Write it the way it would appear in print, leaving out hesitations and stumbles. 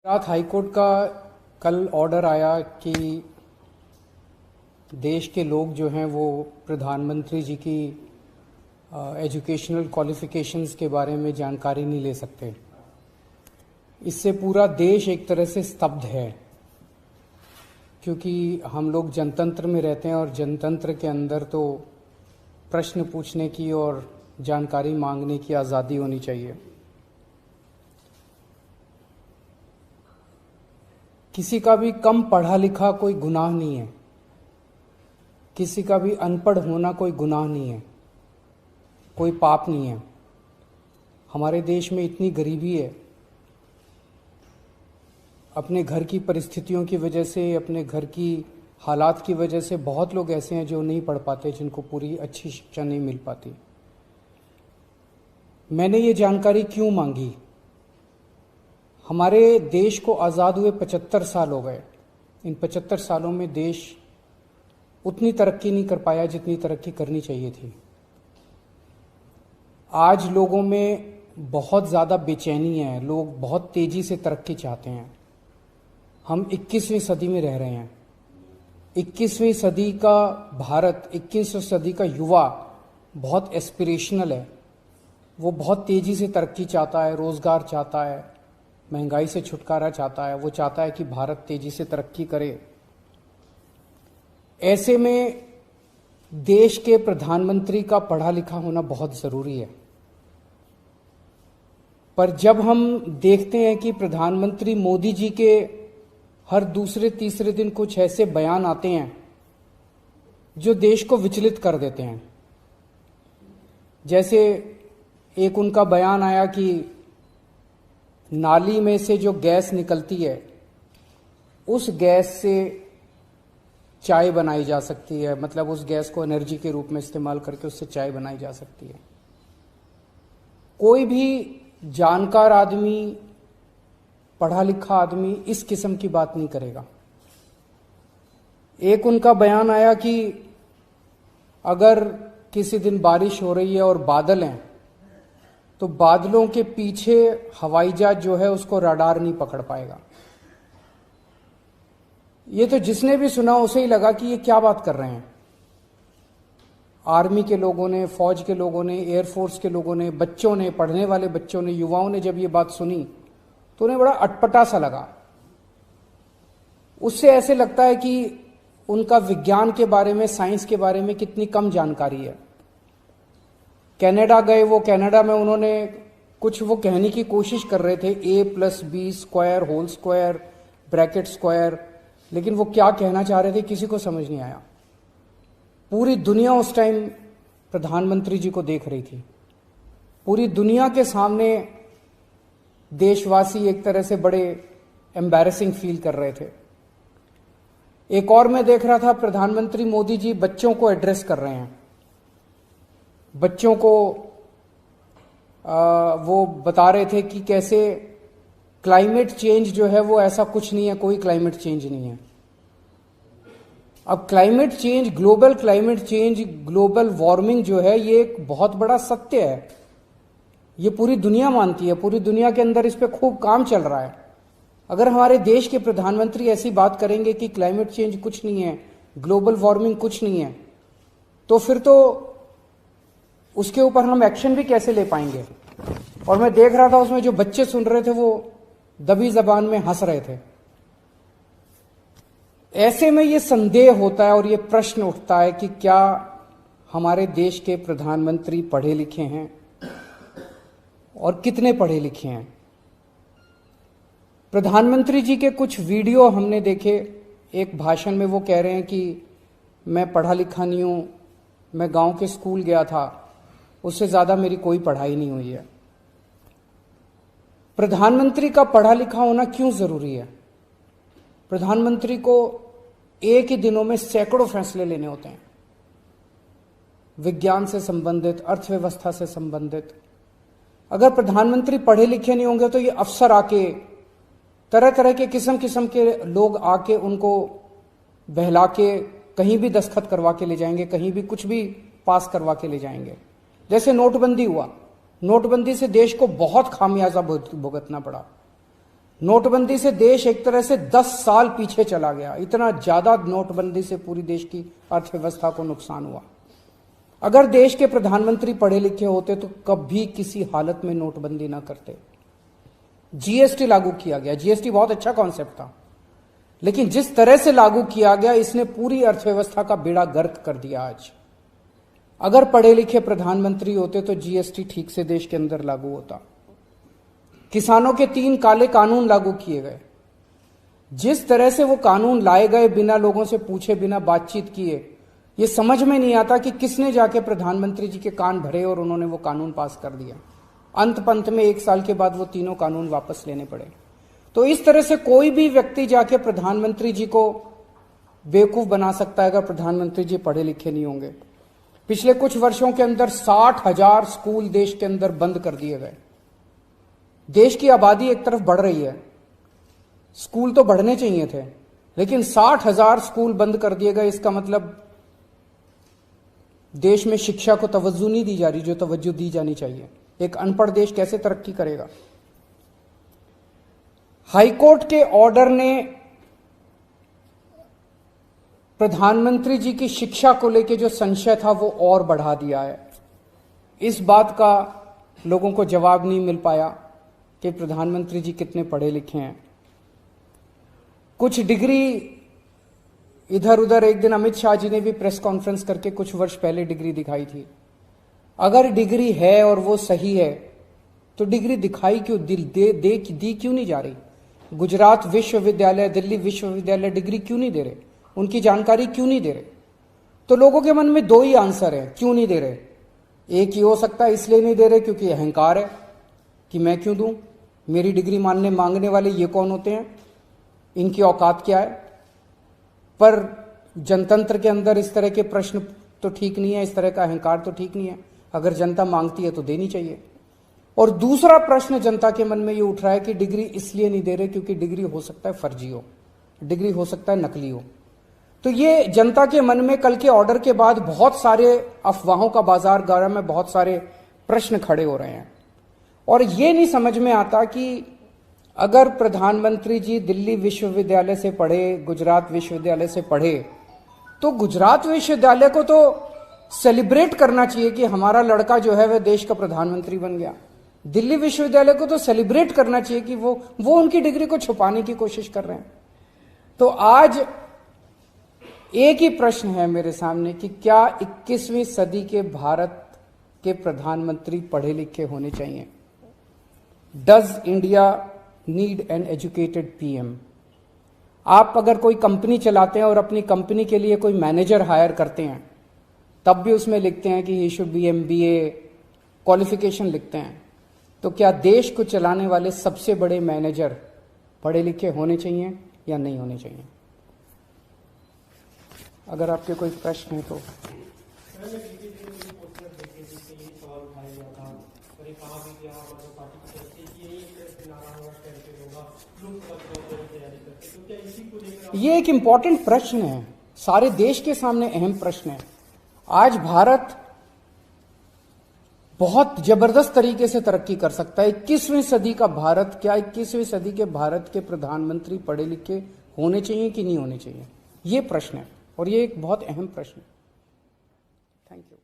Gujarat high court का कल order आया कि देश के लोग जो हैं वो प्रधानमंत्री जी की एजुकेशनल क्वालिफिकेशंस के बारे में जानकारी नहीं ले सकते। इससे पूरा देश एक तरह से स्तब्ध है, क्योंकि हम लोग जनतंत्र में रहते हैं और जनतंत्र के अंदर तो प्रश्न पूछने की और जानकारी मांगने की आज़ादी होनी चाहिए। किसी का भी कम पढ़ा लिखा कोई गुनाह नहीं है, किसी का भी अनपढ़ होना कोई गुनाह नहीं है, कोई पाप नहीं है। हमारे देश में इतनी गरीबी है, अपने घर की परिस्थितियों की वजह से, अपने घर की हालात की वजह से बहुत लोग ऐसे हैं जो नहीं पढ़ पाते, जिनको पूरी अच्छी शिक्षा नहीं मिल पाती। मैंने ये जानकारी क्यों मांगी? हमारे देश को आज़ाद हुए 75 साल हो गए। इन 75 सालों में देश उतनी तरक्की नहीं कर पाया जितनी तरक्की करनी चाहिए थी। आज लोगों में बहुत ज़्यादा बेचैनी है, लोग बहुत तेज़ी से तरक्की चाहते हैं। हम 21वीं सदी में रह रहे हैं। 21वीं सदी का भारत, 21वीं सदी का युवा बहुत एस्पिरेशनल है। वो बहुत तेज़ी से तरक्की चाहता है, रोज़गार चाहता है, महंगाई से छुटकारा चाहता है। वो चाहता है कि भारत तेज़ी से तरक्की करे। ऐसे में देश के प्रधानमंत्री का पढ़ा लिखा होना बहुत ज़रूरी है। पर जब हम देखते हैं कि प्रधानमंत्री मोदी जी के हर दूसरे तीसरे दिन कुछ ऐसे बयान आते हैं जो देश को विचलित कर देते हैं। जैसे एक उनका बयान आया कि नाली में से जो गैस निकलती है, उस गैस से चाय बनाई जा सकती है, मतलब उस गैस को एनर्जी के रूप में इस्तेमाल करके उससे चाय बनाई जा सकती है। कोई भी जानकार आदमी, पढ़ा लिखा आदमी इस किस्म की बात नहीं करेगा। एक उनका बयान आया कि अगर किसी दिन बारिश हो रही है और बादल हैं, तो बादलों के पीछे हवाई जहाज जो है उसको रडार नहीं पकड़ पाएगा। ये तो जिसने भी सुना उसे ही लगा कि ये क्या बात कर रहे हैं। आर्मी के लोगों ने, फौज के लोगों ने, एयरफोर्स के लोगों ने, बच्चों ने, पढ़ने वाले बच्चों ने, युवाओं ने जब ये बात सुनी तो उन्हें बड़ा अटपटा सा लगा। उससे ऐसे लगता है कि उनका विज्ञान के बारे में, साइंस के बारे में कितनी कम जानकारी है। कनाडा गए, वो कनाडा में उन्होंने कुछ वो कहने की कोशिश कर रहे थे, a+b² whole square bracket square, लेकिन वो क्या कहना चाह रहे थे किसी को समझ नहीं आया। पूरी दुनिया उस टाइम प्रधानमंत्री जी को देख रही थी। पूरी दुनिया के सामने देशवासी एक तरह से बड़े एम्बैरेसिंग फील कर रहे थे। एक और मैं देख रहा था, प्रधानमंत्री मोदी जी बच्चों को एड्रेस कर रहे हैं। बच्चों को वो बता रहे थे कि कैसे क्लाइमेट चेंज जो है वो ऐसा कुछ नहीं है, कोई क्लाइमेट चेंज नहीं है। अब climate change, global climate change, global warming जो है ये एक बहुत बड़ा सत्य है। ये पूरी दुनिया मानती है, पूरी दुनिया के अंदर इस पे खूब काम चल रहा है। अगर हमारे देश के प्रधानमंत्री ऐसी बात करेंगे कि क्लाइमेट चेंज कुछ नहीं है, ग्लोबल वार्मिंग कुछ नहीं है, तो फिर तो उसके ऊपर हम एक्शन भी कैसे ले पाएंगे। और मैं देख रहा था उसमें जो बच्चे सुन रहे थे वो दबी जबान में हंस रहे थे। ऐसे में ये संदेह होता है और ये प्रश्न उठता है कि क्या हमारे देश के प्रधानमंत्री पढ़े लिखे हैं और कितने पढ़े लिखे हैं। प्रधानमंत्री जी के कुछ वीडियो हमने देखे। एक भाषण में वो कह रहे हैं कि मैं पढ़ा लिखा नहीं हूं, मैं गांव के स्कूल गया था, उससे ज्यादा मेरी कोई पढ़ाई नहीं हुई है। प्रधानमंत्री का पढ़ा लिखा होना क्यों जरूरी है? प्रधानमंत्री को एक ही दिनों में सैकड़ों फैसले लेने होते हैं, विज्ञान से संबंधित, अर्थव्यवस्था से संबंधित। अगर प्रधानमंत्री पढ़े लिखे नहीं होंगे तो ये अफसर आके, तरह तरह के किस्म किस्म के लोग आके उनको बहला के कहीं भी दस्तखत करवा के ले जाएंगे, कहीं भी कुछ भी पास करवा के ले जाएंगे। जैसे नोटबंदी हुआ, नोटबंदी से देश को बहुत खामियाजा भुगतना पड़ा। नोटबंदी से देश एक तरह से 10 साल पीछे चला गया। इतना ज्यादा नोटबंदी से पूरी देश की अर्थव्यवस्था को नुकसान हुआ। अगर देश के प्रधानमंत्री पढ़े लिखे होते तो कभी किसी हालत में नोटबंदी ना करते। जीएसटी लागू किया गया। जीएसटी बहुत अच्छा कॉन्सेप्ट था, लेकिन जिस तरह से लागू किया गया इसने पूरी अर्थव्यवस्था का बेड़ा गर्क कर दिया। आज अगर पढ़े लिखे प्रधानमंत्री होते तो जीएसटी ठीक से देश के अंदर लागू होता। किसानों के 3 काले कानून लागू किए गए। जिस तरह से वो कानून लाए गए बिना लोगों से पूछे, बिना बातचीत किए, ये समझ में नहीं आता कि किसने जाके प्रधानमंत्री जी के कान भरे और उन्होंने वो कानून पास कर दिया। अंत पंत में 1 साल के बाद वो तीनों कानून वापस लेने पड़े। तो इस तरह से कोई भी व्यक्ति जाके प्रधानमंत्री जी को बेवकूफ बना सकता है अगर प्रधानमंत्री जी पढ़े लिखे नहीं होंगे। पिछले कुछ वर्षों के अंदर 60,000 स्कूल देश के अंदर बंद कर दिए गए। देश की आबादी एक तरफ बढ़ रही है, स्कूल तो बढ़ने चाहिए थे, लेकिन 60,000 स्कूल बंद कर दिए गए। इसका मतलब देश में शिक्षा को तवज्जो नहीं दी जा रही जो तवज्जो दी जानी चाहिए। एक अनपढ़ देश कैसे तरक्की करेगा? हाईकोर्ट के ऑर्डर ने प्रधानमंत्री जी की शिक्षा को लेकर जो संशय था वो और बढ़ा दिया है। इस बात का लोगों को जवाब नहीं मिल पाया कि प्रधानमंत्री जी कितने पढ़े लिखे हैं। कुछ डिग्री इधर उधर, एक दिन अमित शाह जी ने भी प्रेस कॉन्फ्रेंस करके कुछ वर्ष पहले डिग्री दिखाई थी। अगर डिग्री है और वो सही है तो डिग्री दिखाई क्यों, दी क्यों नहीं जा रही? गुजरात विश्वविद्यालय, दिल्ली विश्वविद्यालय डिग्री क्यों नहीं दे रहे? उनकी जानकारी क्यों नहीं दे रहे? तो लोगों के मन में 2 ही आंसर है क्यों नहीं दे रहे। एक ही हो सकता है इसलिए नहीं दे रहे क्योंकि अहंकार है कि मैं क्यों दूं, मेरी डिग्री मांगने वाले ये कौन होते हैं, इनकी औकात क्या है। पर जनतंत्र के अंदर इस तरह के प्रश्न तो ठीक नहीं है, इस तरह का अहंकार तो ठीक नहीं है। अगर जनता मांगती है तो देनी चाहिए। और दूसरा प्रश्न जनता के मन में ये उठ रहा है कि डिग्री इसलिए नहीं दे रहे क्योंकि डिग्री हो सकता है फर्जी हो, डिग्री हो सकता है नकली हो। तो ये जनता के मन में कल के ऑर्डर के बाद बहुत सारे अफवाहों का बाजार गर्म है, बहुत सारे प्रश्न खड़े हो रहे हैं। और ये नहीं समझ में आता कि अगर प्रधानमंत्री जी दिल्ली विश्वविद्यालय से पढ़े, गुजरात विश्वविद्यालय से पढ़े, तो गुजरात विश्वविद्यालय को तो सेलिब्रेट करना चाहिए कि हमारा लड़का जो है वह देश का प्रधानमंत्री बन गया। दिल्ली विश्वविद्यालय को तो सेलिब्रेट करना चाहिए कि वो उनकी डिग्री को छुपाने की कोशिश कर रहे हैं। तो आज एक ही प्रश्न है मेरे सामने कि क्या 21वीं सदी के भारत के प्रधानमंत्री पढ़े लिखे होने चाहिए? Does India need an educated PM? आप अगर कोई कंपनी चलाते हैं और अपनी कंपनी के लिए कोई मैनेजर हायर करते हैं, तब भी उसमें लिखते हैं कि he should be MBA qualification लिखते हैं। तो क्या देश को चलाने वाले सबसे बड़े मैनेजर पढ़े लिखे होने चाहिए या नहीं होने चाहिए? अगर आपके कोई प्रश्न है तो। ये एक इंपॉर्टेंट प्रश्न है, सारे देश के सामने अहम प्रश्न है। आज भारत बहुत जबरदस्त तरीके से तरक्की कर सकता है। 21वीं सदी का भारत, क्या 21वीं सदी के भारत के प्रधानमंत्री पढ़े लिखे होने चाहिए कि नहीं होने चाहिए? ये प्रश्न है और ये एक बहुत अहम प्रश्न है। Thank you.